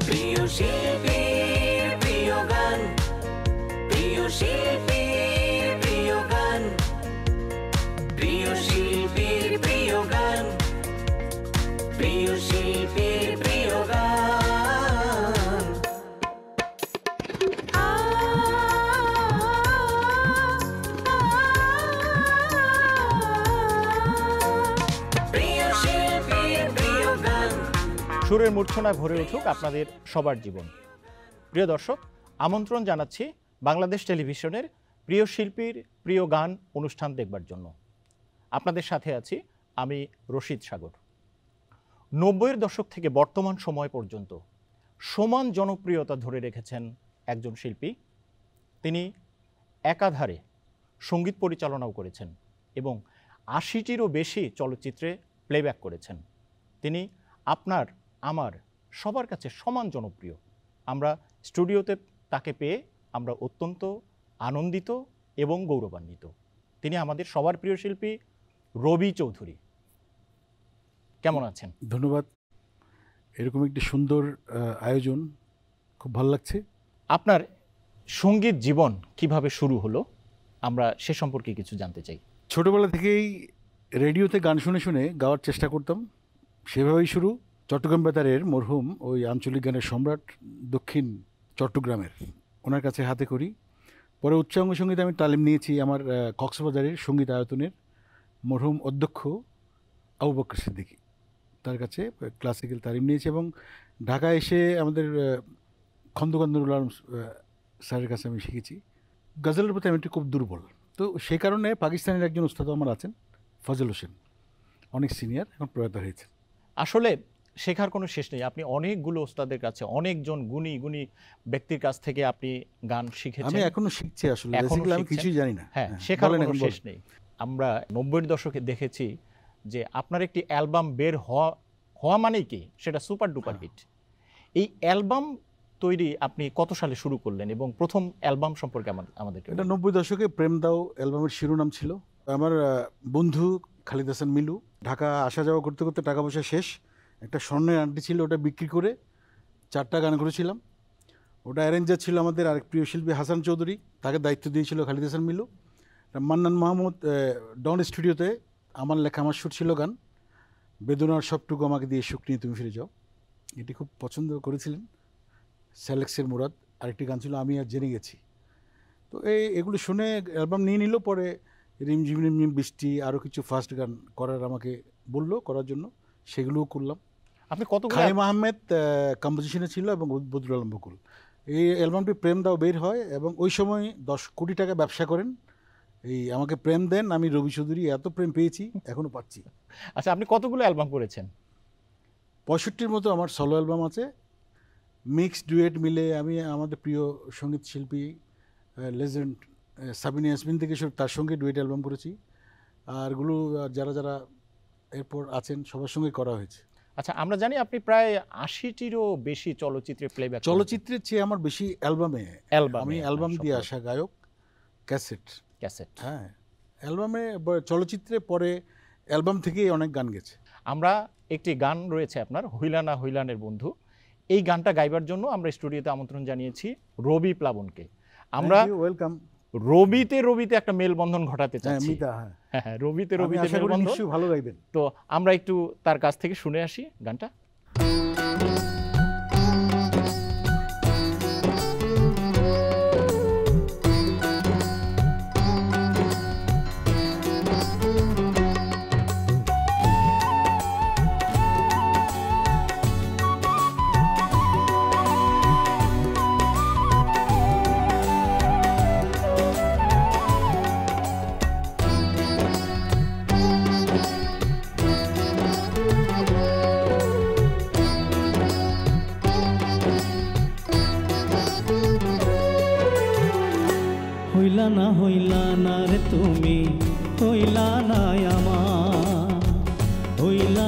প্রিয় শিল্পীর প্রিয় গান, প্রিয় শিল্পীর প্রিয় গান, প্রিয় শিল্পীর প্রিয় গান, প্রিয় শিল্পীর প্রিয় গান। প্রিয় শিল্পীর প্রিয় গান। সুরের মূর্ছনা ভরে উঠুক আপনাদের সবার জীবন। প্রিয় দর্শক, আমন্ত্রণ জানাচ্ছি বাংলাদেশ টেলিভিশনের প্রিয় শিল্পীর প্রিয় গান অনুষ্ঠান দেখবার জন্য। আপনাদের সাথে আছি আমি রশিদ সাগর। 90-এর দশক থেকে বর্তমান সময় পর্যন্ত সমান জনপ্রিয়তা ধরে রেখেছেন একজন শিল্পী। তিনি একাধারে সঙ্গীত পরিচালনাও করেছেন এবং 80টিরও বেশি চলচ্চিত্রে প্লেব্যাক করেছেন। তিনি আপনার আমার সবার কাছে সমান জনপ্রিয়। আমরা স্টুডিওতে তাকে পেয়ে আমরা অত্যন্ত আনন্দিত এবং গৌরবান্বিত। তিনি আমাদের সবার প্রিয় শিল্পী রবি চৌধুরী। কেমন আছেন? ধন্যবাদ। এরকম একটি সুন্দর আয়োজন, খুব ভালো লাগছে। আপনার সঙ্গীত জীবন কিভাবে শুরু হলো, আমরা সে সম্পর্কে কিছু জানতে চাই। ছোটোবেলা থেকেই রেডিওতে গান শুনে শুনে গাওয়ার চেষ্টা করতাম, সেভাবেই শুরু। চট্টগ্রাম বেতারের মরহুম ওই আঞ্চলিক গানের সম্রাট দক্ষিণ চট্টগ্রামের, ওনার কাছে হাতে করি। পরে উচ্চাঙ্গ সঙ্গীত আমি তালিম নিয়েছি আমার কক্সবাজারের সঙ্গীত আয়তনের মরহুম অধ্যক্ষ আবু বকর সিদ্দিকী, তার কাছে ক্লাসিক্যাল তালিম নিয়েছি। এবং ঢাকায় এসে আমাদের খন্দকার আলম স্যারের কাছে আমি শিখেছি। গজলের প্রতি আমি একটু খুব দুর্বল, তো সেই কারণে পাকিস্তানের একজন উস্তাদ আমার আছেন, ফজল হোসেন, অনেক সিনিয়র, এখন প্রয়াত হয়েছে। আসলে শেখার কোনো শেষ নেই। আপনি অনেকগুলো ওস্তাদের কাছে, অনেকজন গুণী গুণী ব্যক্তির কাছ থেকে আপনি গান শিখেছেন। আমি এখনো শিখছি, আসলে আমি কিছুই জানি না। হ্যাঁ, শেখার কোনো শেষ নেই। আমরা 90-এর দশকে দেখেছি যে আপনার একটি অ্যালবাম বের হওয়া মানেই কি সেটা সুপার ডুপার হিট। এই অ্যালবাম তৈরি আপনি কত সালে শুরু করলেন এবং প্রথম অ্যালবাম সম্পর্কে আমাদেরকে? এটা 90 দশকে প্রেম দাও অ্যালবামের শিরোনাম ছিল। আমার বন্ধু খালিদ হাসান মিলু ঢাকা আসা যাওয়া করতে করতে টাকা পয়সা শেষ, একটা স্বর্ণের আংটি ছিল, ওটা বিক্রি করে 4টা গান করেছিলাম। ওটা অ্যারেঞ্জার ছিল আমাদের আরেক প্রিয় শিল্পী হাসান চৌধুরী, তাকে দায়িত্ব দিয়েছিল খালিদ হাসান মিলু। মান্নান মাহমুদ ডন স্টুডিওতে আমার লেখা আমার সুর ছিল গান, বেদনার সবটুকু আমাকে দিয়ে সুখ নিয়ে তুমি ফিরে যাও, এটি খুব পছন্দ করেছিলেন। স্যালেক্সের মুরাদ আরেকটি গান ছিল আমি আর জেনে গেছি। তো এগুলো শুনে অ্যালবাম নিয়ে নিল। পরে রিমঝিম রিমঝিম বৃষ্টি আরও কিছু ফার্স্ট গান করার আমাকে বললো করার জন্য, সেগুলোও করলাম। আপনি কত? খালিম আহমেদ কম্পোজিশনে ছিল এবং বদরুল আলম বকুল। এই অ্যালবামটি প্রেম দাও বের হয় এবং ওই সময় 10 কোটি টাকা ব্যবসা করেন। এই আমাকে প্রেম দেন, আমি রবি চৌধুরী এত প্রেম পেয়েছি, এখনও পাচ্ছি। আচ্ছা, আপনি কতগুলো অ্যালবাম করেছেন? 65-র মতো আমার সলো অ্যালবাম আছে। মিক্সড ডুয়েট মিলে আমি আমাদের প্রিয় সঙ্গীত শিল্পী লেজেন্ড সাবিনা ইয়াসমিন থেকে তার সঙ্গে ডুয়েট অ্যালবাম করেছি। আরগুলো যারা যারা এরপর আছেন সবার সঙ্গে করা হয়েছে। আচ্ছা, আমরা জানি আপনি প্রায় 80টিরও বেশি চলচ্চিত্রে প্লেব্যাক। চলচ্চিত্রের চেয়ে আমার বেশি অ্যালবামে, আমি অ্যালবাম দিয়ে আসা গায়ক। ক্যাসেট, হ্যাঁ, অ্যালবামে চলচ্চিত্রে পরে অ্যালবাম থেকেই অনেক গান গেছে। আমরা একটি গান রয়েছে আপনার, হইলানা হইলানের বন্ধু। এই গানটা গাইবার জন্য আমরা স্টুডিওতে আমন্ত্রণ জানিয়েছি রবি প্লাবনকে। আমরা ওয়েলকাম। রবিতে একটা মেলবন্ধন ঘটাতে চাচ্ছি। হ্যাঁ, রবিতে মেলবন্ধন, ভালো গাইবেন। তো আমরা একটু তার কাছ থেকে শুনে আসি গানটা। হইলা না রে তুমি, হইলা না আমার, হইলা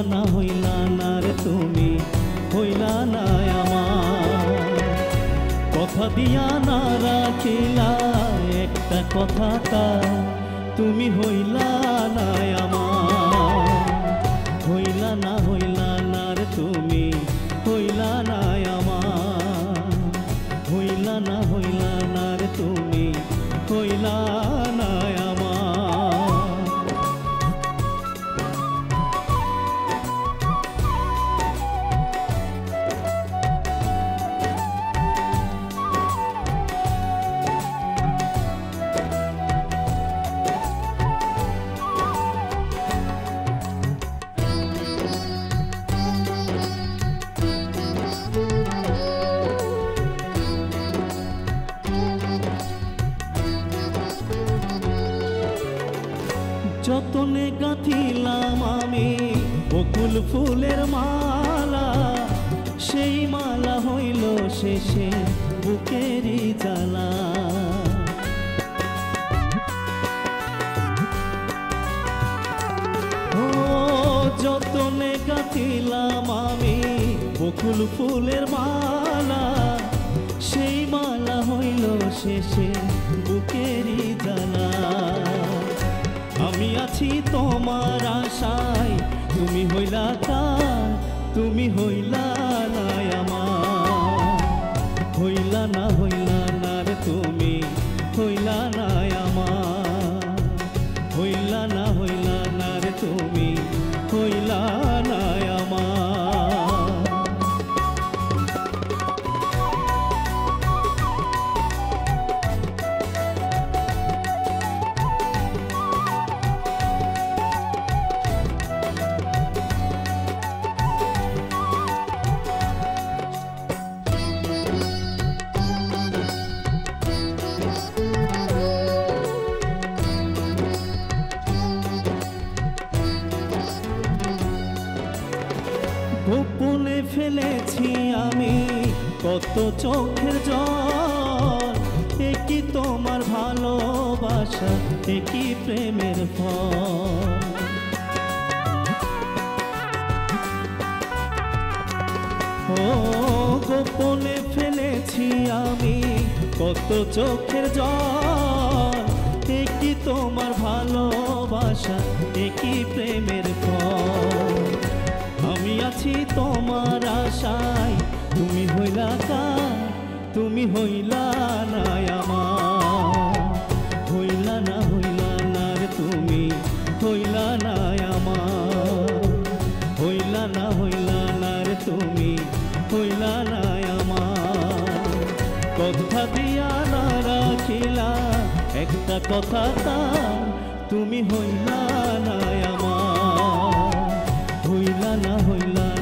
না রে তুমি, হইলা না আমার। কথা দিয়া না রাখিলা একটা কথাটা, তুমি হইলা না আমার। হইলা না বকুল ফুলের মালা, সেই মালা হইল শেষে বুকেরই জ্বালা। ও যতনে গাঁথিলাম আমি বকুল ফুলের মালা, সেই মালা হইল শেষে বুকেরই জ্বালা। আমি আছি তোমার আশায়, তুমি হইলা কার, তুমি হইলা না আমার। হইলা না রে তুমি, হইলা না আমার। হইলা না রে তুমি, হইলা না আমার। গোপনে ফেলেছি আমি কত চোখের জল, একই তোমার ভালোবাসা, একই প্রেমের ফল। ও গোপনে ফেলেছি আমি কত চোখের জল, একই তোমার ভালোবাসা, একই প্রেমের ফল। আমি আছি তোমার আশায়, তুমি হইলা কার, তুমি হইলা না আমার। হইলা না রে তুমি, হইলা না আমার। হইলা না রে তুমি, হইলা না আমার। কথা দিয়া না রাখিলা একটা কথা তার, তুমি হইলা না আমার। হইলা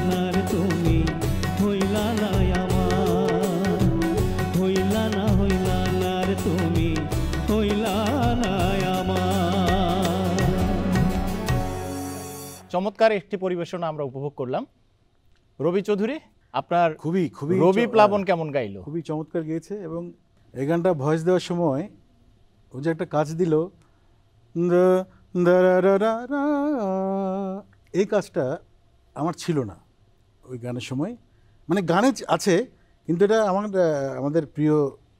না রে তুমি, হইলা না আমার। হইলা না রে তুমি, হইলা না আমার। চমৎকার একটি পরিবেশনা আমরা উপভোগ করলাম। রবি চৌধুরী, আপনার খুবই খুবই রবি প্লাবন কেমন গাইলো? খুবই চমৎকার গেয়েছে। এবং এই গানটা ভয়েস দেওয়ার সময় ও যে একটা কাজ দিল, এই কাজটা আমার ছিল না ওই গানের সময়। মানে গানে আছে, কিন্তু এটা আমাদের প্রিয়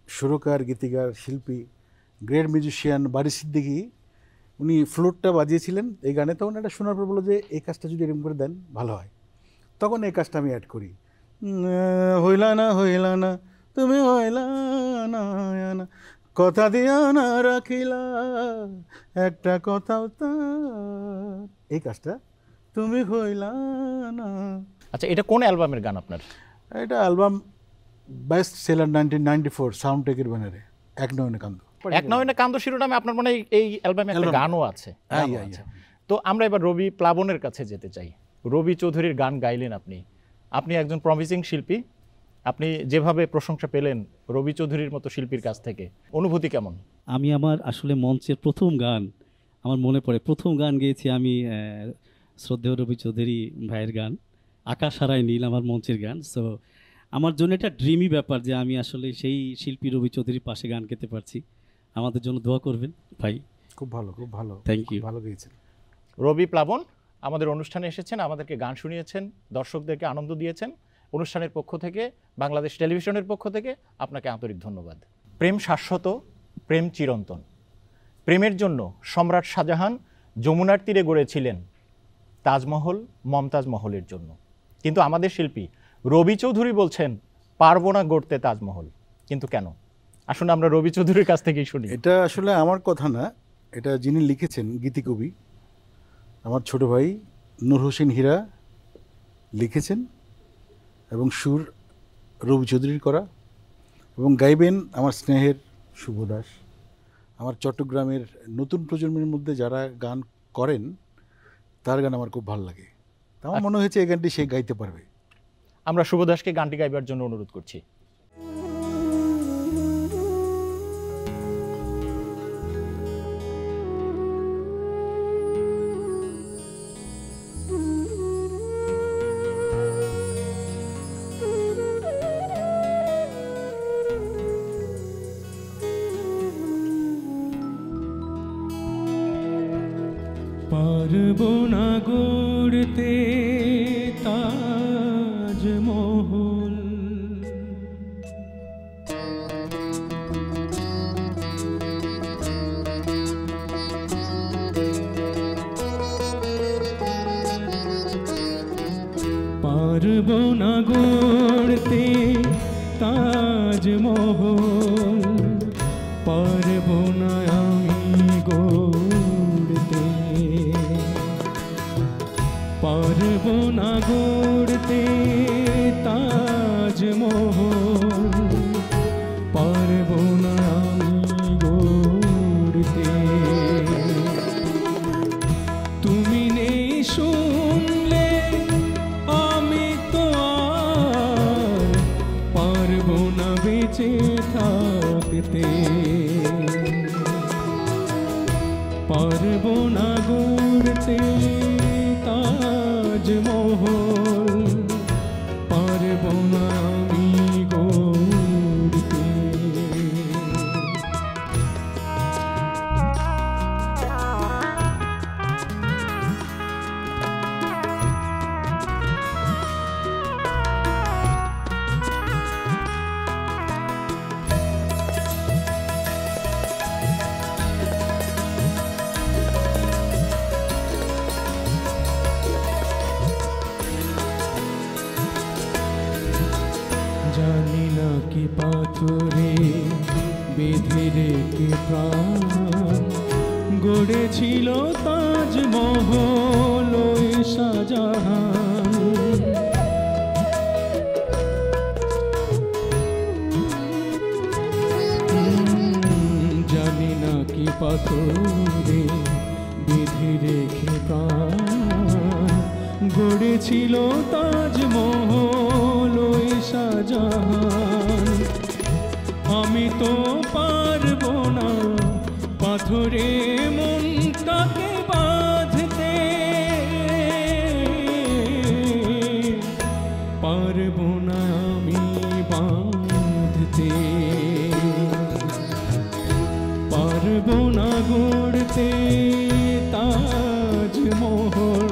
সুরকার, গীতিকার, শিল্পী, গ্রেট মিউজিশিয়ান বারি সিদ্দিকী, উনি ফ্লুটটা বাজিয়েছিলেন এই গানে। তখন এটা শোনার পর বললো যে এই কাজটা যদি এরকম করে দেন ভালো হয়। তখন এই কাজটা আমি অ্যাড করি। হইলা না তুমি, হইলা না কথা দিয়া না রাখিলা একটা কথাও তার, এই কাজটা তুমি হইলা না। আচ্ছা, এটা কোন অ্যালবামের গান আপনার? এটা অ্যালবাম বেস্ট সেলার 1994 সাউন্ড টেকের ব্যানারে এক নয়নে কান্দ। এক নয়নে কান্দ শিরোনামে আপনার মানে এই অ্যালবামে একটা গানও আছে। গানও আছে। তো আমরা এবার রবি প্লাবনের কাছে যেতে চাই। রবি চৌধুরীর গান গাইলেন আপনি। আপনি একজন প্রমিসিং শিল্পী, আপনি যেভাবে প্রশংসা পেলেন রবি চৌধুরীর মতো শিল্পীর কাছ থেকে, অনুভূতি কেমন? আমি আমার আসলে মঞ্চের প্রথম গান আমার মনে পড়ে, প্রথম গান গেয়েছি আমি শ্রদ্ধেয় রবি চৌধুরী ভাইয়ের গান আকাশ হারায় নীল, আমার মঞ্চের গান। সো আমার জন্য এটা ড্রিমি ব্যাপার যে আমি আসলে সেই শিল্পী রবি চৌধুরীর পাশে গান গেতে পারছি। আমাদের জন্য দোয়া করবেন ভাই। খুব ভালো, খুব ভালো, থ্যাংক ইউ। ভালো গেয়েছেন। রবি প্লাবন আমাদের অনুষ্ঠানে এসেছেন, আমাদেরকে গান শুনিয়েছেন, দর্শকদেরকে আনন্দ দিয়েছেন। অনুষ্ঠানের পক্ষ থেকে, বাংলাদেশ টেলিভিশনের পক্ষ থেকে আপনাকে আন্তরিক ধন্যবাদ। প্রেম শাশ্বত, প্রেম চিরন্তন। প্রেমের জন্য সম্রাট শাহজাহান যমুনার তীরে গড়েছিলেন তাজমহল, মমতাজ মহলের জন্য। কিন্তু আমাদের শিল্পী রবি চৌধুরী বলছেন পারবো না গড়তে তাজমহল। কিন্তু কেন? আসুন আমরা রবি চৌধুরীর কাছ থেকেই শুনি। এটা আসলে আমার কথা না, এটা যিনি লিখেছেন গীতিকবি আমার ছোট ভাই নূর হোসেন হীরা লিখেছেন, এবং সুর রবি চৌধুরীর করা, এবং গাইবেন আমার স্নেহের শুভ দাস। আমার চট্টগ্রামের নতুন প্রজন্মের মধ্যে যারা গান করেন তার গান আমার খুব ভালো লাগে। আমার মনে হয়েছে এই গানটি সে গাইতে পারবে। আমরা শুভদাসকে গানটি গাইবার জন্য অনুরোধ করছি। গড়তে তাজমহল। পারবো না গড়তে তাজমহল, পারবো না আমি গড়তে, পারবো না গড়তে তাজমহল, পারবো না আমি গড়তে। তুমি নেই শুনলে আমি তো আর পারবো না বেঁচে থাকতে, পারবো না গড়তে তাজমহল, পারবো না আমি গড়তে। জানি না কি পাথরে বেঁধে রেখে প্রাণ গড়েছিল তাজমহল ওই শাহজাহান। জানি না কি পাথরে বেঁধে রেখে প্রাণ গড়েছিল তাজমহল ওই শাহজাহান। আমি তো পারবো না পাথরে মনটাকে বাঁধতে, পারবো না আমি বাঁধতে, পারবো না গড়তে তাজমহল,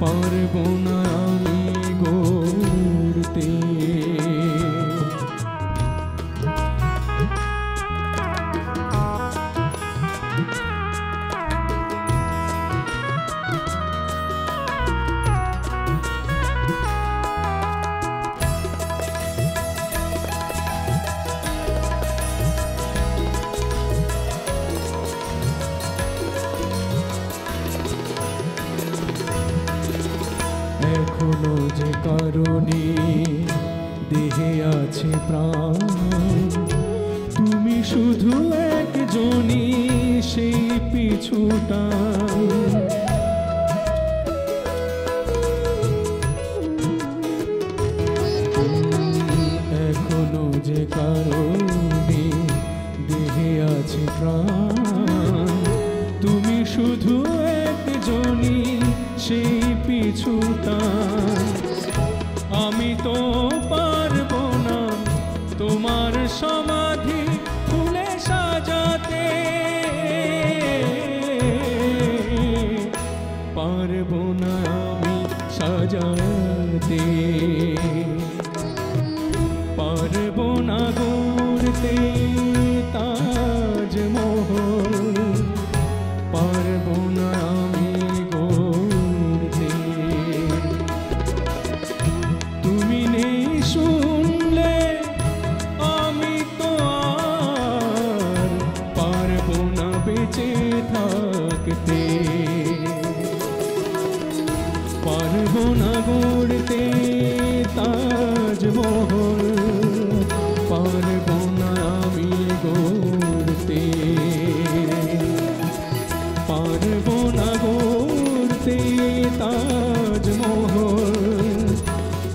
পারবো না আমি গড়তে। এখনো যে কারণে দেহে আছে প্রাণ, তুমি শুধু একজনই সেই পিছুটা। এখনো যে কারণে দেহে আছে প্রাণ, তুমি শুধু একজনই সেই পিছুটা। আমি তো পারবো না তোমার সমাধি ফুলে সাজাতে, পারবো না আমি সাজাতে, পারবো না গড়তে তাজমহল, পারবো না আমি গড়তে। তুমি নেই শুনলে আমি তো আর পারবো না বেঁচে থাকতে, পারবো না গড়তে তাজমহল, পারবো না আমি গড়তে, পারবো না গড়তে তাজমহল,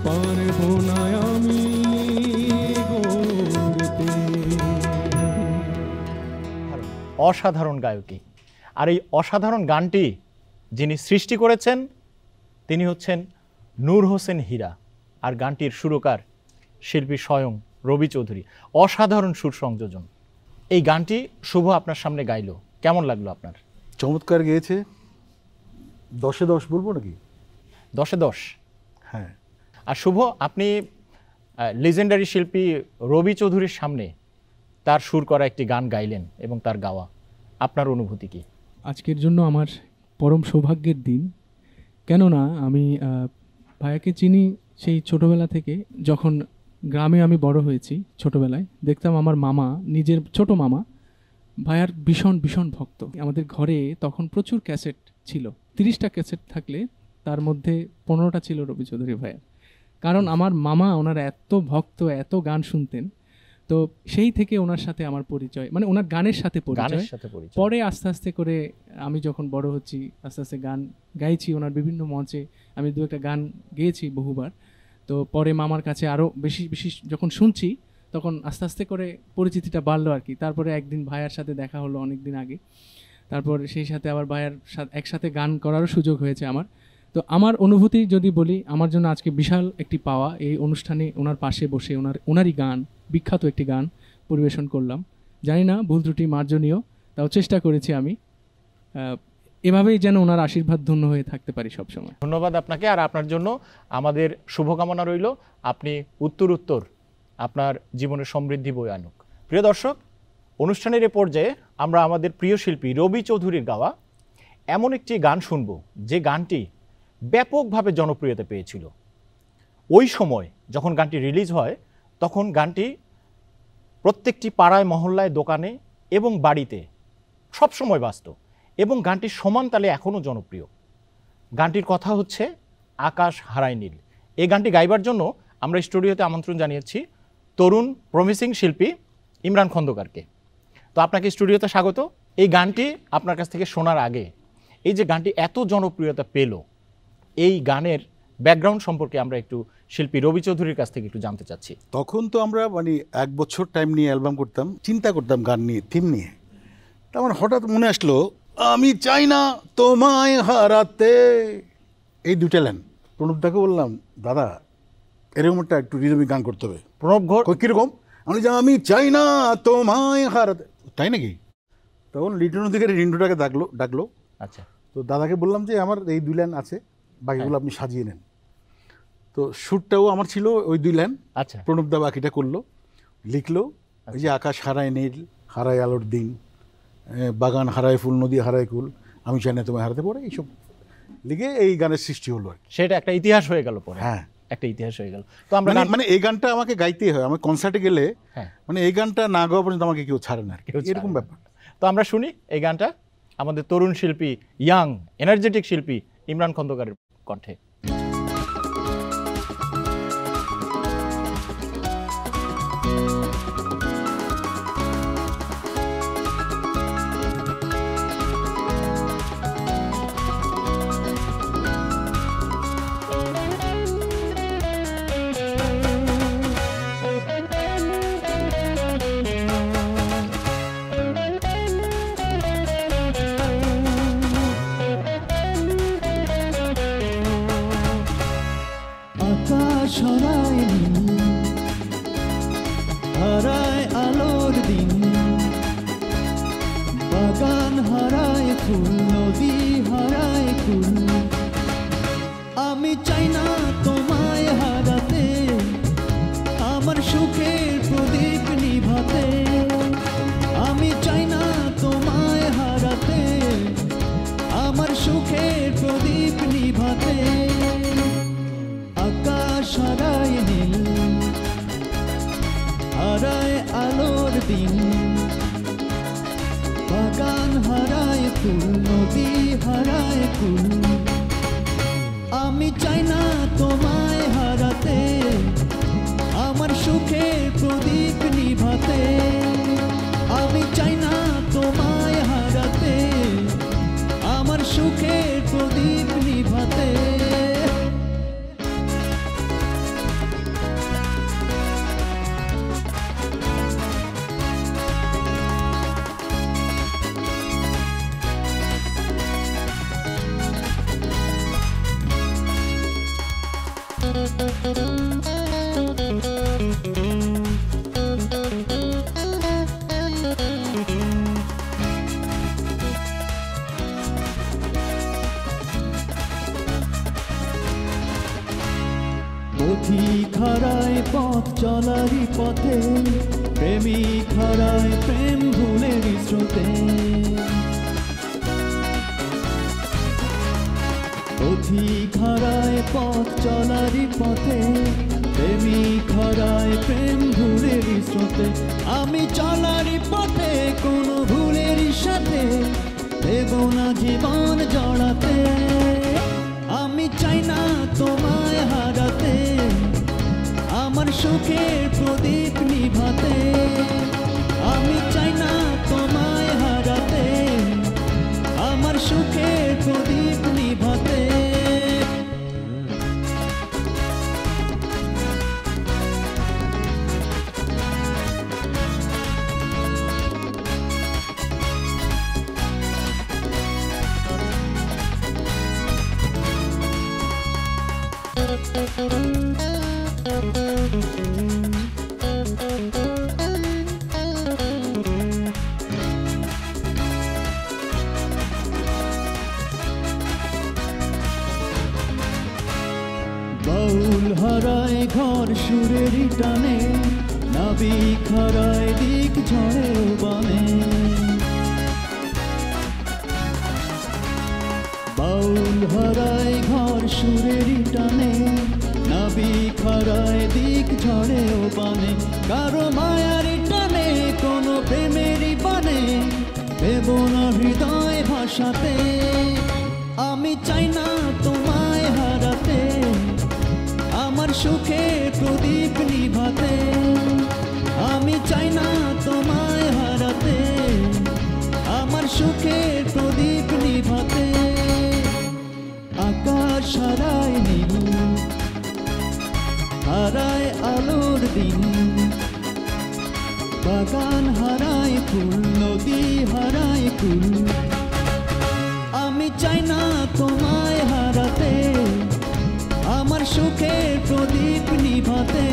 পারবো না আমি গড়তে। অসাধারণ গায়কী। আর এই অসাধারণ গানটি যিনি সৃষ্টি করেছেন তিনি হচ্ছেন নূর হোসেন হীরা, আর গানটির সুরকার শিল্পী স্বয়ং রবি চৌধুরী। অসাধারণ সুর সংযোজন। এই গানটি শুভ আপনার সামনে গাইলো, কেমন লাগলো আপনার? চমৎকার গেয়েছে, 10-এ 10 বলবো নাকি? 10-এ 10। হ্যাঁ। আর শুভ, আপনি লেজেন্ডারি শিল্পী রবি চৌধুরীর সামনে তার সুর করা একটি গান গাইলেন এবং তার গাওয়া, আপনার অনুভূতি কি? আজকের জন্য আমার পরম সৌভাগ্যের দিন। কেননা আমি ভাইয়াকে চিনি সেই ছোটোবেলা থেকে। যখন গ্রামে আমি বড় হয়েছি, ছোটোবেলায় দেখতাম আমার মামা, নিজের ছোট মামা ভাইয়ার ভীষণ ভীষণ ভক্ত। আমাদের ঘরে তখন প্রচুর ক্যাসেট ছিল, 30টা ক্যাসেট থাকলে তার মধ্যে 15টা ছিল রবি চৌধুরী ভাইয়ার। কারণ আমার মামা ওনার এত ভক্ত, এত গান শুনতেন। তো সেই থেকে ওনার সাথে আমার পরিচয়, মানে ওনার গানের সাথে পরিচয়। পরে আস্তে আস্তে করে আমি যখন বড় হচ্ছি, আস্তে আস্তে গান গাইছি ওনার বিভিন্ন মঞ্চে। আমি 2-একটা গান গেয়েছি বহুবার। তো পরে মামার কাছে আরও বেশি বেশি যখন শুনছি, তখন আস্তে আস্তে করে পরিচিতিটা বাড়লো আর কি। তারপরে একদিন ভাইয়ার সাথে দেখা হলো অনেক দিন আগে। তারপর সেই সাথে আবার ভাইয়ার সাথে একসাথে গান করারও সুযোগ হয়েছে আমার। তো আমার অনুভূতি যদি বলি, আমার জন্য আজকে বিশাল একটি পাওয়া, এই অনুষ্ঠানে ওনার পাশে বসে ওনারই গান, বিখ্যাত একটি গান পরিবেশন করলাম। জানি না ভুল ত্রুটি মার্জনীয়, তাও চেষ্টা করেছি আমি। এভাবেই যেন ওনার আশীর্বাদ ধন্য হয়ে থাকতে পারি সবসময়। ধন্যবাদ আপনাকে। আর আপনার জন্য আমাদের শুভকামনা রইল, আপনি উত্তর আপনার জীবনের সমৃদ্ধি বয়ে আনুক। প্রিয় দর্শক, অনুষ্ঠানের এ পর্যায়ে আমরা আমাদের প্রিয় শিল্পী রবি চৌধুরীর গাওয়া এমন একটি গান শুনব যে গানটি ব্যাপকভাবে জনপ্রিয়তা পেয়েছিল। ওই সময় যখন গানটি রিলিজ হয়, তখন গানটি প্রত্যেকটি পাড়ায়, মহল্লায়, দোকানে এবং বাড়িতে সবসময় বাজত এবং গানটি সমান তালে এখনও জনপ্রিয়। গানটির কথা হচ্ছে আকাশ হারায় নীল। এই গানটি গাইবার জন্য আমরা স্টুডিওতে আমন্ত্রণ জানিয়েছি তরুণ প্রমিসিং শিল্পী ইমরান খন্দকারকে। তো আপনাকে স্টুডিওতে স্বাগত। এই গানটি আপনার কাছ থেকে শোনার আগে, এই যে গানটি এত জনপ্রিয়তা পেল, এই গানের ব্যাকগ্রাউন্ড সম্পর্কে আমরা একটু শিল্পী রবি চৌধুরীর কাছ থেকে একটু জানতে চাচ্ছি। তখন তো আমরা মানে 1 বছর টাইম নিয়ে অ্যালবাম করতাম, চিন্তা করতাম গান নিয়ে, থিম নিয়ে। তা আমার হঠাৎ মনে আসলো, আমি চাই না তোমায় হারাতে, এই 2টা লাইন। প্রণবদাকে বললাম, দাদা এরকম একটা একটু রিদমিক গান করতে হবে। প্রণব ঘোষ কীরকম? আমি চাই না তোমায় হারাতে, তাই নাকি? তখন লিটন অধিকারী রিন্টুটাকে ডাকলো। আচ্ছা। তো দাদাকে বললাম যে আমার এই 2 লাইন আছে, বাকিগুলো আপনি সাজিয়ে নেন। তো শ্যুটটাও আমার ছিল ওই 2 লাইন। আচ্ছা। প্রণবদা বাকিটা করলো, লিখলো। ওই যে আকাশ হারায় নীল, হারায় আলোর দিন, বাগান হারায় ফুল, নদী হারায় কুল, আমি চাই না তোমায় হারাতে, পড়ে এইসব লিখে এই গানের সৃষ্টি হলো আর কি। সেটা একটা ইতিহাস হয়ে গেল পরে। হ্যাঁ, একটা ইতিহাস হয়ে গেল। তো আমরা মানে এই গানটা আমাকে গাইতেই হয়। আমি কনসার্টে গেলে মানে এই গানটা না গাওয়া পর্যন্ত আমাকে কেউ ছাড়ে না, এরকম ব্যাপার। তো আমরা শুনি এই গানটা আমাদের তরুণ শিল্পী, ইয়াং এনার্জেটিক শিল্পী ইমরান খন্দকারের কণ্ঠে। আকাশ হারায় নীল, হারায় আলোর দিন, বাগান হারায় ফুল, নদী হারায় কুল, আমি চাই না তোমায় হারাতে, আমার সুখের প্রদীপ নিভাতে, আমি চাই না তোমায় হারাতে, আমার সুখের প্রদীপ নিভাতে। আকাশ হারায় নীল, হারায় আলোর দিন, বাগান হারায় ফুল, নদী হারায় কুল, আমি চাই না তোমায় হারাতে, আমার সুখের প্রদীপ নিভাতে, আমি চাই না তোমায় হারাতে, আমার সুখের প্রদীপ নিভাতে। পথিক হারায় পথ চলারই পথে, প্রেমিক হারায় প্রেম ভুলের স্রোতে। পথিক হারায় পথ চলারই পথে, প্রেমিক হারায় প্রেম ভুলের স্রোতে। আমি চলারই পথে কোনো ভুলের সাথে দেব না জীবন জড়াতে। আমি চাই না তোমায় হারাতে, আমার সুখের প্রদীপ নিভাতে। আমি চাই না তোমায় হারাতে, আমার সুখের প্রদীপ নিভাতে। বাউল হারায় ঘর সুরেরই টানে, নাবিক হারায় দিক ঝড়েও বানে। বাউল হারায় ঘর সুরেরই টানে, নাবিক হারায় দিক ঝড়েও বানে। কারো মায়ারই টানে কোনো প্রেমেরই বানে, দেব না হৃদয় ভাষাতে। আমি চাই না তোমায় হারাতে, আমার সুখের প্রদীপ নিভাতে। আমি চাই না তোমায় হারাতে, আমার সুখের প্রদীপ নিভাতে। আকাশ হারায় নীল, হারায় আলোর দিন, বাগান হারায় ফুল, নদী হারায় কুল। আমি চাই না তোমায় হারাতে, আমার সুখের প্রদীপ নিভাতে।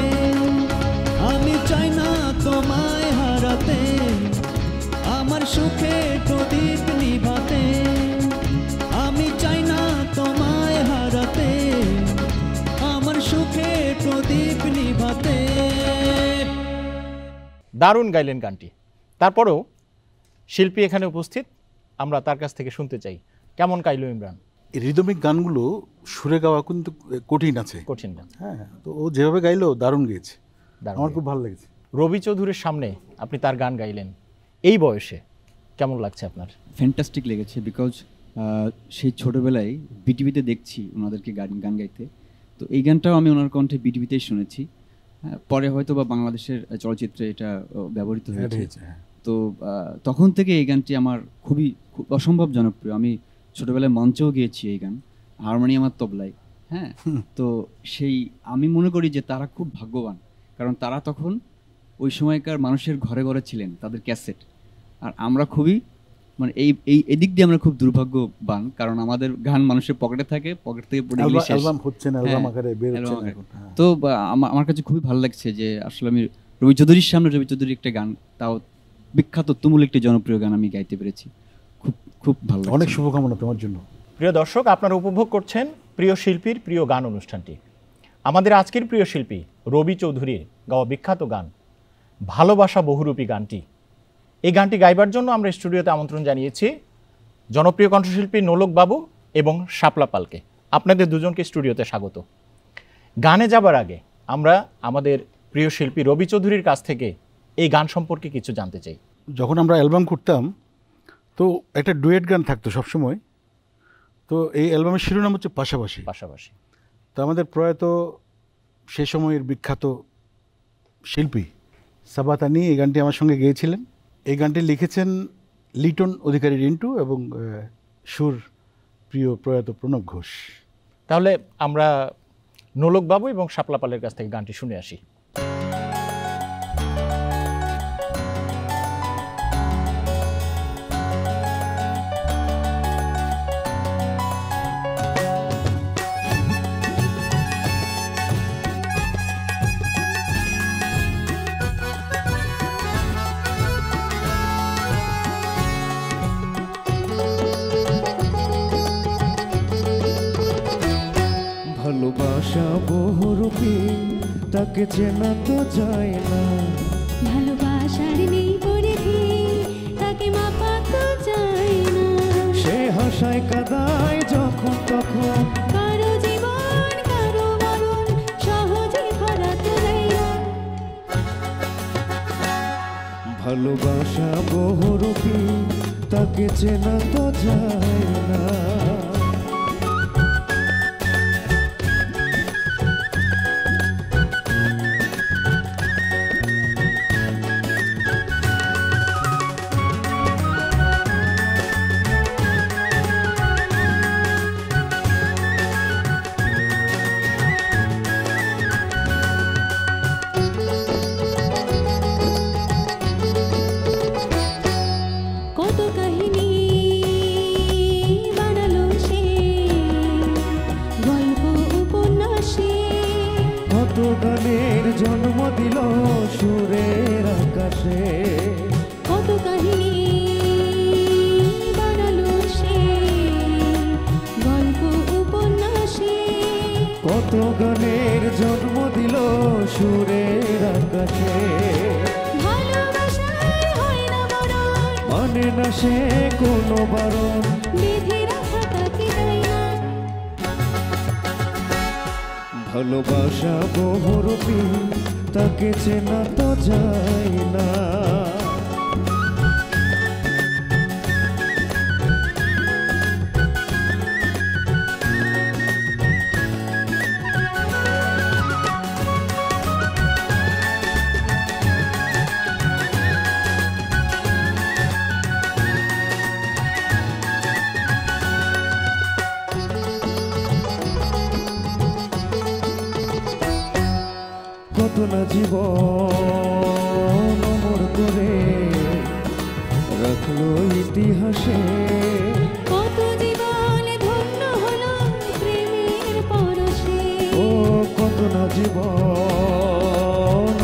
আমি চাই না তোমায় হারাতে, আমার সুখের প্রদীপ নিভাতে। আমি চাই না তোমায় হারাতে, আমার সুখের প্রদীপ নিভাতে। দারুণ গাইলেন গানটি। তারপরেও শিল্পী এখানে উপস্থিত, আমরা তার কাছ থেকে শুনতে চাই কেমন গাইলো ইমরান। এই রিদমিক গানগুলো সুরে গাওয়া কিন্তু কঠিন আছে, কঠিন গান, হ্যাঁ। তো ও যেভাবে গাইলো দারুণ গেয়েছে, দারুণ। আমার খুব ভালো লেগেছে। রবি চৌধুরীর সামনে আপনি তার গান গাইলেন এই বয়সে, কেমন লাগছে আপনার? ফ্যান্টাস্টিক লেগেছে, বিকজ সেই ছোটোবেলায় বিটিভিতে দেখছি ওনাদেরকে গান গাইতে। তো এই গানটাও আমি ওনার কণ্ঠে বিটিভিতেই শুনেছি। পরে হয়তো বা বাংলাদেশের চলচ্চিত্রে এটা ব্যবহৃত হয়েছে। তো তখন থেকে এই গানটি আমার খুব অসম্ভব জনপ্রিয়। আমি ছোটোবেলায় মঞ্চেও গিয়েছি এই গান, হারমোনিয়াম আর তবলায়। হ্যাঁ, তো সেই আমি মনে করি যে তারা খুব ভাগ্যবান, কারণ তারা তখন ওই সময়কার মানুষের ঘরে ঘরে ছিলেন তাদের ক্যাসেট। আর আমরা খুবই মানে এদিক দিয়ে আমরা খুব দুর্ভাগ্যবান, কারণ আমাদের গান মানুষের পকেটে থাকে, পকেট থেকে পড়ে গেলে শেষ। অ্যালবাম হচ্ছে না, অ্যালবাম আকারে বের হচ্ছে না এখন। তো আমার কাছে খুবই ভালো লাগছে যে আসলে আমি রবি চৌধুরীর সামনে রবি চৌধুরীর একটা গান, তাও বিখ্যাত তুমুল একটি জনপ্রিয় গান আমি গাইতে পেরেছি। খুব খুব ভালো লাগছে। অনেক শুভকামনা তোমার জন্য। প্রিয় দর্শক, আপনারা উপভোগ করছেন প্রিয় শিল্পীর প্রিয় গান অনুষ্ঠানটি। আমাদের আজকের প্রিয় শিল্পী রবি চৌধুরীর গাওয়া বিখ্যাত গান ভালোবাসা বহুরূপী গানটি। এই গানটি গাইবার জন্য আমরা স্টুডিওতে আমন্ত্রণ জানিয়েছি জনপ্রিয় কণ্ঠশিল্পী নোলক বাবু এবং শাপলা পালকে। আপনাদের দুজনকে স্টুডিওতে স্বাগত। গানে যাবার আগে আমরা আমাদের প্রিয় শিল্পী রবি চৌধুরীর কাছ থেকে এই গান সম্পর্কে কিছু জানতে চাই। যখন আমরা অ্যালবাম করতাম তো একটা ডুয়েট গান থাকতো সবসময়। তো এই অ্যালবামের শিরোনাম হচ্ছে পাশাপাশি। পাশাপাশি তো আমাদের প্রয়াত সে সময়ের বিখ্যাত শিল্পী সাবাতানি এই গানটি আমার সঙ্গে গেয়েছিলেন। এই গানটি লিখেছেন লিটন অধিকারী রিন্টু এবং সুর প্রিয় প্রয়াত প্রণব ঘোষ। তাহলে আমরা নোলক বাবু এবং শাপলা পালের কাছ থেকে গানটি শুনে আসি। ভালোবাসা বহু বহুরূপী তাকে চেনা তো যায় না। ভালোবাসার নেই পরিধি তাকে মাপা তো যায় না। সে হাসায় কাদায় যখন তখন, কারো জীবন কারো মরণ সহজে ধরা তো যায় না। ভালোবাসা বহুরূপী তাকে চেনা তো যায় না। কত কাহিনী বানালো সে গল্প উপন্যাসে। কত গানের জন্ম দিল সুরের আকাশে। কত কাহিনী বানালো সে গল্প উপন্যাসে। কত গানের জন্ম দিল সুরের আকাশে। ভালোবাসায় হয় না মরণ মানে না সে কোনো বারণ, বেঁধে রাখা তাকে যায় না। ভালোবাসা বহুরূপী তাকে চেনা তো যায় না। কত না জীবন অমর করে রাখলো ইতিহাসে। কত জীবন ধন্য হলো প্রেমের পরশে। ও কত না জীবন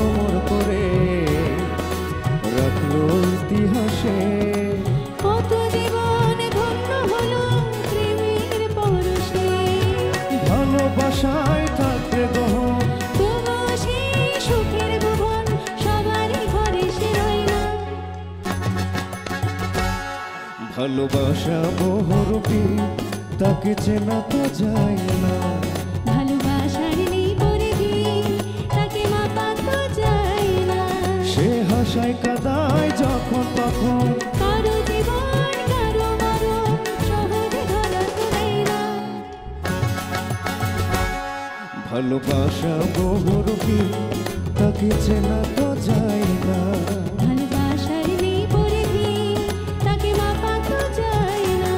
অমর করে রাখলো ইতিহাসে। কত জীবন ধন্য হলো প্রেমের পরশে। ভালোবাসায় থাকতে গ্রহণ, তবুও সেই সুখের ভুবন সবারই ঘরে সে রয় না। ভালোবাসা বহুরূপী তাকে চেনা তো যায় না। ভালোবাসার নেই পরিধি তাকে মাপা তো যায় না। সে হাসায় কাদায় যখন তখন, কারো জীবন কারো মরণ সহজে ধরা তো যায় না। ভালোবাসা বহুরূপী তাকে চেনা তো যায় না। ভালোবাসার নেই পরিধি তাকে মাপা তো যায় না।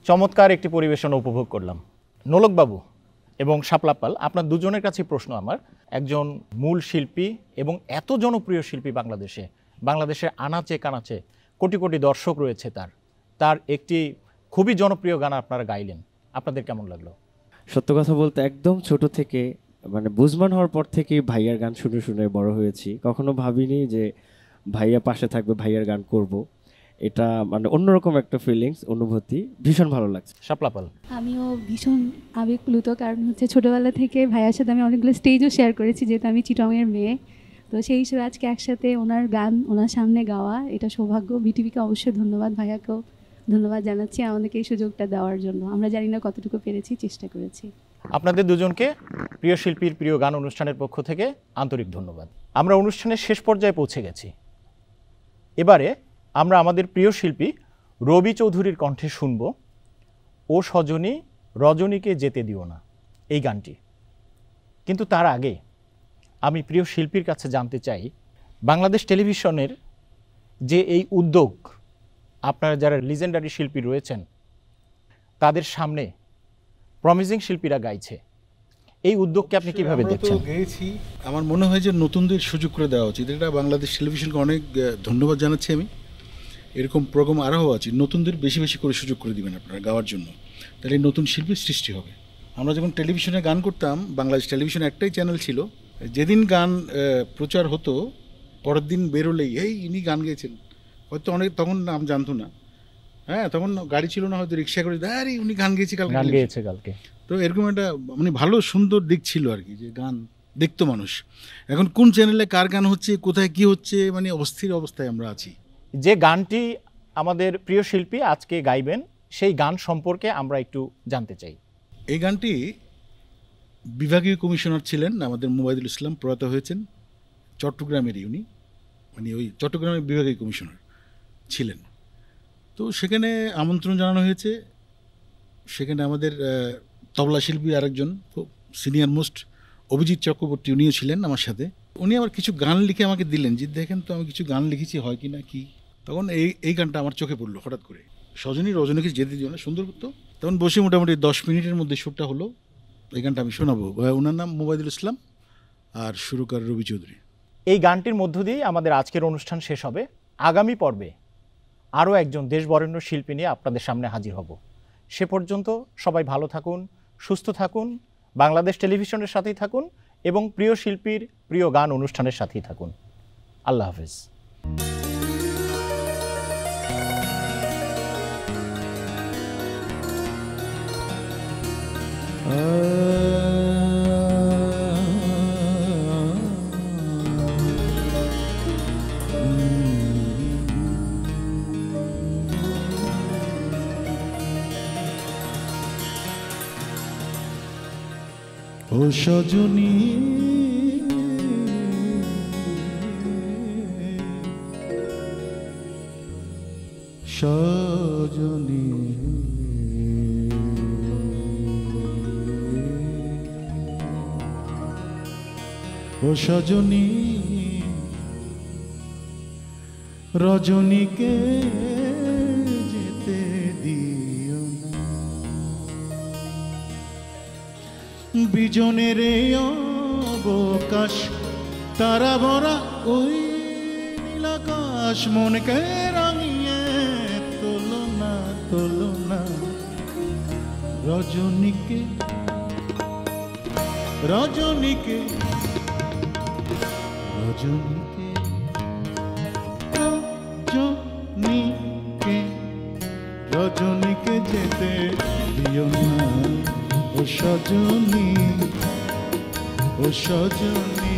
চমৎকার একটি পরিবেশন উপভোগ করলাম। নোলকবাবু এবং শাপলাপাল, আপনার দুজনের কাছে প্রশ্ন আমার। একজন মূল শিল্পী এবং এত জনপ্রিয় শিল্পী বাংলাদেশের আনাচে কানাচে কোটি কোটি দর্শক রয়েছে, তার একটি খুবই জনপ্রিয় গান আপনারা গাইলেন, আপনাদের কেমন লাগলো? সত্য কথা বলতে একদম ছোট থেকে মানে বুঝমান হওয়ার পর থেকেই ভাইয়ার গান শুনে শুনে বড় হয়েছি। কখনো ভাবিনি যে ভাইয়া পাশে থাকবে, ভাইয়ার গান করব। এটা মানে অন্যরকম একটা ফিলিংস, অনুভূতি, ভীষণ ভালো লাগছে। শাপলাপাল? আমিও ভীষণ আবেগপ্লুত, কারণ হচ্ছে ছোটোবেলা থেকে ভাইয়ার সাথে আমি অনেকগুলো স্টেজও শেয়ার করেছি, যেহেতু আমি চিটংয়ের মেয়ে। তো সেই হিসেবে আজকে একসাথে ওনার গান ওনার সামনে গাওয়া, এটা সৌভাগ্য। বিটিভিকে অবশ্যই ধন্যবাদ, ভাইয়াকেও ধন্যবাদ জানাচ্ছি আমাদেরকে এই সুযোগটা দেওয়ার জন্য। আমরা জানি না কতটুকু পেরেছি, চেষ্টা করেছি। আপনাদের দুজনকে প্রিয় শিল্পীর প্রিয় গান অনুষ্ঠানের পক্ষ থেকে আন্তরিক ধন্যবাদ। আমরা অনুষ্ঠানের শেষ পর্যায়ে পৌঁছে গেছি। এবারে আমরা আমাদের প্রিয় শিল্পী রবি চৌধুরীর কণ্ঠে শুনব ও সজনী রজনীকে যেতে দিও না, এই গানটি। কিন্তু তার আগে আমি প্রিয় শিল্পীর কাছে জানতে চাই, বাংলাদেশ টেলিভিশনের যে এই উদ্যোগ, আপনারা যারা লিজেন্ডারি শিল্পী রয়েছেন তাদের সামনে প্রমিজিং শিল্পীরা গাইছে, এই উদ্যোগকে আপনি কিভাবে দেখছেন? গেয়েছি, আমার মনে হয় যে নতুনদের সুযোগ করে দেওয়া উচিত। এটা বাংলাদেশ টেলিভিশনকে অনেক ধন্যবাদ জানাচ্ছি আমি। এরকম প্রোগ্রাম আরও হওয়া উচিত, নতুনদের বেশি বেশি করে সুযোগ করে দিবেন আপনারা গাওয়ার জন্য, তাহলে নতুন শিল্পীর সৃষ্টি হবে। আমরা যখন টেলিভিশনে গান করতাম, বাংলাদেশ টেলিভিশনে একটাই চ্যানেল ছিল, যেদিন গান প্রচার হতো পরের দিন বেরোলেই এই ইনি গান গেয়েছেন, হয়তো অনেক তখন নাম জানতো না, হ্যাঁ তখন গাড়ি ছিল না, হয়তো রিক্সা করে আরে উনি গান গেয়েছে কালকে। তো এরকম একটা মানে ভালো সুন্দর দিক ছিল আর কি, যে গান দেখতো মানুষ। এখন কোন চ্যানেলে কার গান হচ্ছে, কোথায় কি হচ্ছে, মানে অস্থির অবস্থায় আমরা আছি। যে গানটি আমাদের প্রিয় শিল্পী আজকে গাইবেন সেই গান সম্পর্কে আমরা একটু জানতে চাই। এই গানটি বিভাগীয় কমিশনার ছিলেন আমাদের মুবাইদুল ইসলাম, প্রয়াত হয়েছেন, চট্টগ্রামেরই উনি, মানে ওই চট্টগ্রামের বিভাগীয় কমিশনার ছিলেন। তো সেখানে আমন্ত্রণ জানানো হয়েছে। সেখানে আমাদের তবলা শিল্পী আরেকজন খুব সিনিয়র মোস্ট অভিজিৎ চক্রবর্তী, উনিও ছিলেন আমার সাথে। উনি আবার কিছু গান লিখে আমাকে দিলেন, যে দেখেন তো আমি কিছু গান লিখেছি, হয় কি না কি। তখন এই গানটা আমার চোখে পড়লো হঠাৎ করে, সজনী রজনীকে যেতে দিও না, সুন্দর করতো। তখন বসে মোটামুটি 10 মিনিটের মধ্যে সুরটা হলো। এই গানটা আমি শোনাবো। ওনার নাম মুবাইদুল ইসলাম আর সুরকার রবি চৌধুরী। এই গানটির মধ্য দিয়েই আমাদের আজকের অনুষ্ঠান শেষ হবে। আগামী পর্বে আরও একজন দেশবরেণ্য শিল্পী নিয়ে আপনাদের সামনে হাজির হব। সে পর্যন্ত সবাই ভালো থাকুন, সুস্থ থাকুন, বাংলাদেশ টেলিভিশনের সাথেই থাকুন এবং প্রিয় শিল্পীর প্রিয় গান অনুষ্ঠানের সাথেই থাকুন। আল্লাহ হাফেজ। ও সজনী সজনী ও সজনী রজনীকে যেতে দিও না, বিজনের অবকাশ তারা ভরা ওই নীলাকাশ মনকে রাঙিয়ে তোলো না রজনীকে রজনীকে রজনীকে রজনীকে রজনীকে যেতে দিও না, ও সজনী ও সজনী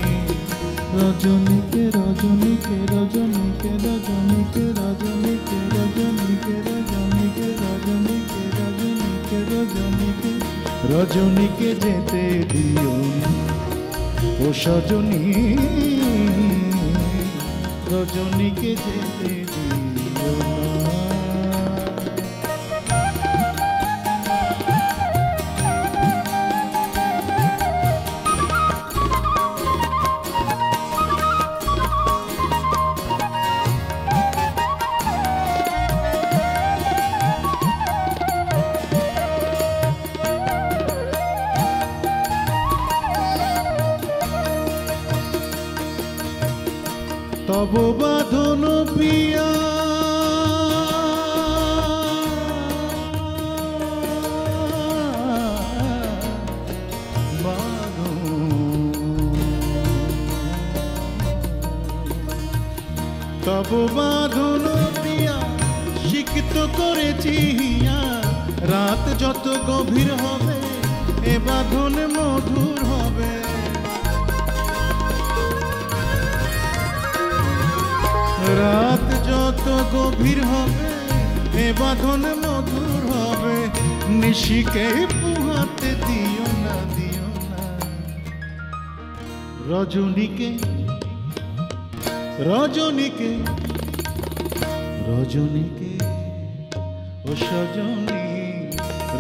রজনীকে রজনীকে রজনীকে রজনীকে রজনীকে রজনীকে রজনীকে রজনীকে রজনীকে রজনীকে রজনীকে যেতে দিও না, ও সজনী রজনীকে যেতে দিও না। তব বাঁধন পিয়া তব বাঁধন পিয়া শিক্ষিত করেছি হিয়া, রাত যত গভীর হবে এ বাঁধন মধুর হবে। রাত যত গভীর হবে এ বাঁধন মধুর হবে, নিশিকে পুহাতে দিও না রজনীকে রজনীকে রজনীকে ও সজনী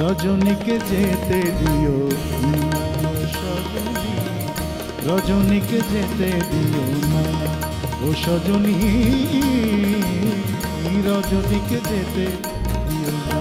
রজনীকে যেতে দিও না, সজনী রজনীকে যেতে দিও না, ও সজনী রজনীকে যেতে দিও না।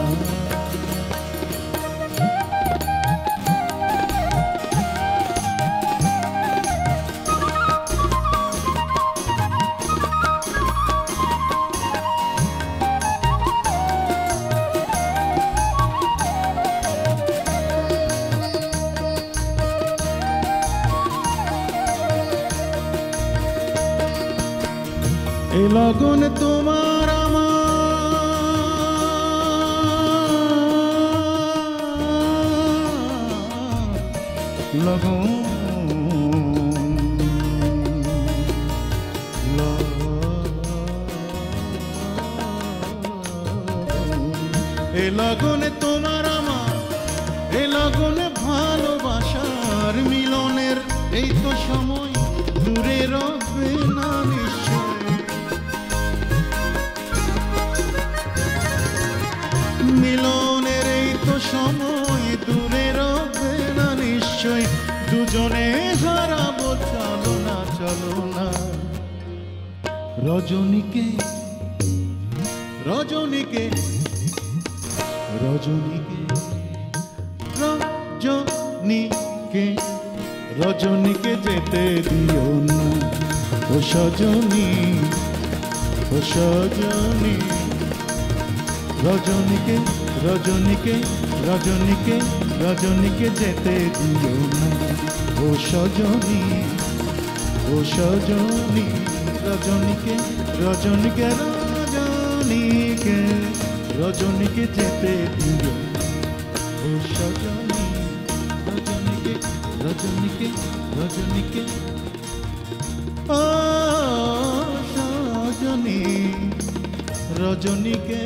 এ লগন তোমার আমার লগন এ লগনে তোমার আমার এ লগনে ভালোবাসার মিলনের এই তো সময় দূরে রবে না নিশ্চয় মিলনের এই তো সময় দূরে রবে না নিশ্চয় দুজনে হারাবো চলো না রজনীকে রজনীকে রজনীকে রজনীকে রজনীকে যেতে দিও না ও সজনী ও সজনী রজনীকে রজনীকে রজনীকে রজনীকে যেতে দিও না ও সজনী ও সজনী রজনীকে রজনীকে রজনীকে রজনীকে যেতে দিও ও সজনী রজনীকে রজনীকে রজনীকে ও সজনী রজনীকে